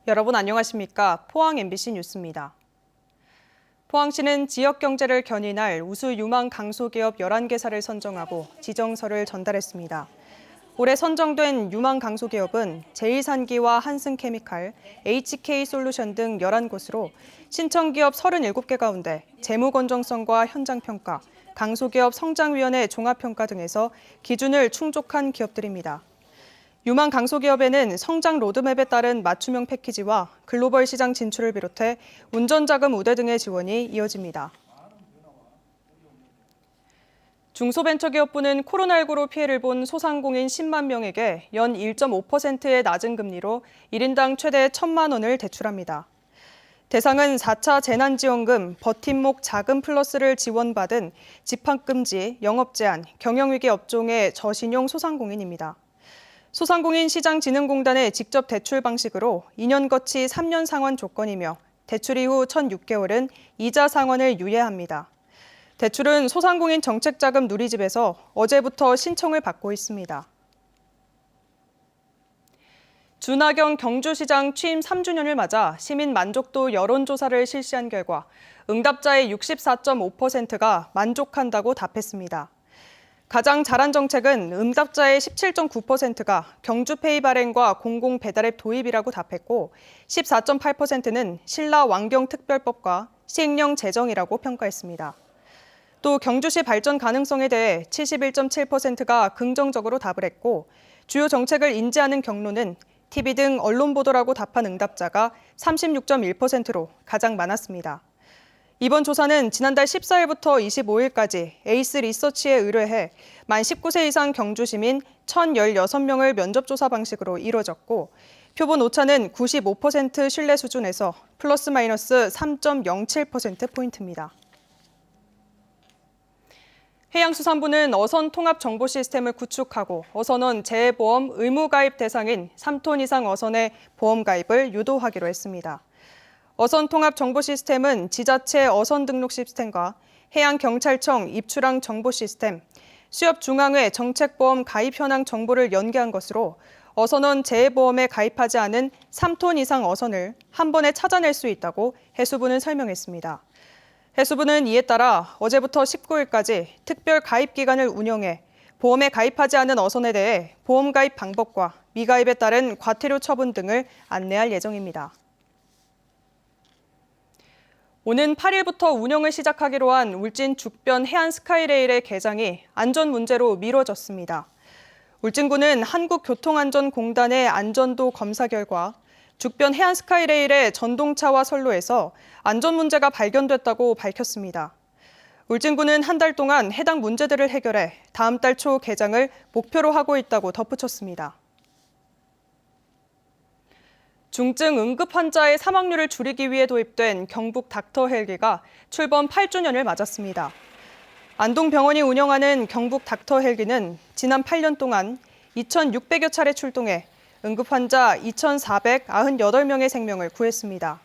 여러분 안녕하십니까? 포항 MBC 뉴스입니다. 포항시는 지역 경제를 견인할 우수 유망 강소기업 11개사를 선정하고 지정서를 전달했습니다. 올해 선정된 유망 강소기업은 제1산기와 한승케미칼, HK솔루션 등 11곳으로 신청기업 37개 가운데 재무건전성과 현장평가, 강소기업 성장위원회 종합평가 등에서 기준을 충족한 기업들입니다. 유망 강소기업에는 성장 로드맵에 따른 맞춤형 패키지와 글로벌 시장 진출을 비롯해 운전자금 우대 등의 지원이 이어집니다. 중소벤처기업부는 코로나19로 피해를 본 소상공인 10만 명에게 연 1.5%의 낮은 금리로 1인당 최대 1,000만 원을 대출합니다. 대상은 4차 재난지원금 버팀목 자금 플러스를 지원받은 집합금지, 영업제한, 경영위기 업종의 저신용 소상공인입니다. 소상공인 시장진흥공단의 직접 대출 방식으로 2년 거치 3년 상환 조건이며 대출 이후 1,006개월은 이자 상환을 유예합니다. 대출은 소상공인 정책자금 누리집에서 어제부터 신청을 받고 있습니다. 준하경 경주시장 취임 3주년을 맞아 시민 만족도 여론조사를 실시한 결과 응답자의 64.5%가 만족한다고 답했습니다. 가장 잘한 정책은 응답자의 17.9%가 경주페이 발행과 공공배달앱 도입이라고 답했고 14.8%는 신라 왕경특별법과 시행령 제정이라고 평가했습니다. 또 경주시 발전 가능성에 대해 71.7%가 긍정적으로 답을 했고 주요 정책을 인지하는 경로는 TV 등 언론 보도라고 답한 응답자가 36.1%로 가장 많았습니다. 이번 조사는 지난달 14일부터 25일까지 에이스 리서치에 의뢰해 만 19세 이상 경주 시민 1,016명을 면접조사 방식으로 이루어졌고 표본 오차는 95% 신뢰 수준에서 플러스 마이너스 3.07%포인트입니다. 해양수산부는 어선 통합 정보 시스템을 구축하고 어선원 재해보험 의무가입 대상인 3톤 이상 어선의 보험 가입을 유도하기로 했습니다. 어선 통합 정보 시스템은 지자체 어선 등록 시스템과 해양경찰청 입출항 정보 시스템, 수협중앙회 정책보험 가입 현황 정보를 연계한 것으로 어선원 재해보험에 가입하지 않은 3톤 이상 어선을 한 번에 찾아낼 수 있다고 해수부는 설명했습니다. 해수부는 이에 따라 어제부터 19일까지 특별 가입 기간을 운영해 보험에 가입하지 않은 어선에 대해 보험 가입 방법과 미가입에 따른 과태료 처분 등을 안내할 예정입니다. 오는 8일부터 운영을 시작하기로 한 울진 죽변 해안 스카이레일의 개장이 안전 문제로 미뤄졌습니다. 울진군은 한국교통안전공단의 안전도 검사 결과 죽변 해안 스카이레일의 전동차와 선로에서 안전 문제가 발견됐다고 밝혔습니다. 울진군은 한 달 동안 해당 문제들을 해결해 다음 달 초 개장을 목표로 하고 있다고 덧붙였습니다. 중증 응급 환자의 사망률을 줄이기 위해 도입된 경북 닥터 헬기가 출범 8주년을 맞았습니다. 안동병원이 운영하는 경북 닥터 헬기는 지난 8년 동안 2,600여 차례 출동해 응급 환자 2,498명의 생명을 구했습니다.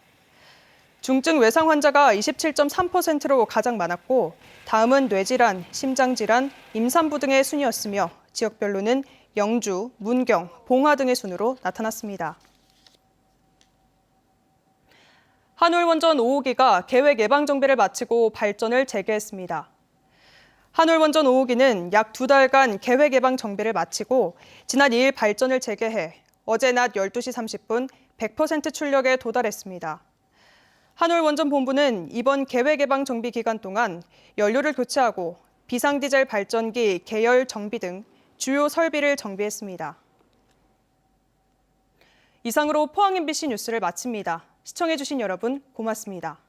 중증 외상 환자가 27.3%로 가장 많았고 다음은 뇌질환, 심장질환, 임산부 등의 순이었으며 지역별로는 영주, 문경, 봉화 등의 순으로 나타났습니다. 한울원전 5호기가 계획 예방 정비를 마치고 발전을 재개했습니다. 한울원전 5호기는 약 2달간 계획 예방 정비를 마치고 지난 2일 발전을 재개해 어제 낮 12시 30분 100% 출력에 도달했습니다. 한울원전본부는 이번 계획 예방 정비 기간 동안 연료를 교체하고 비상디젤 발전기 계열 정비 등 주요 설비를 정비했습니다. 이상으로 포항 MBC 뉴스를 마칩니다. 시청해주신 여러분 고맙습니다.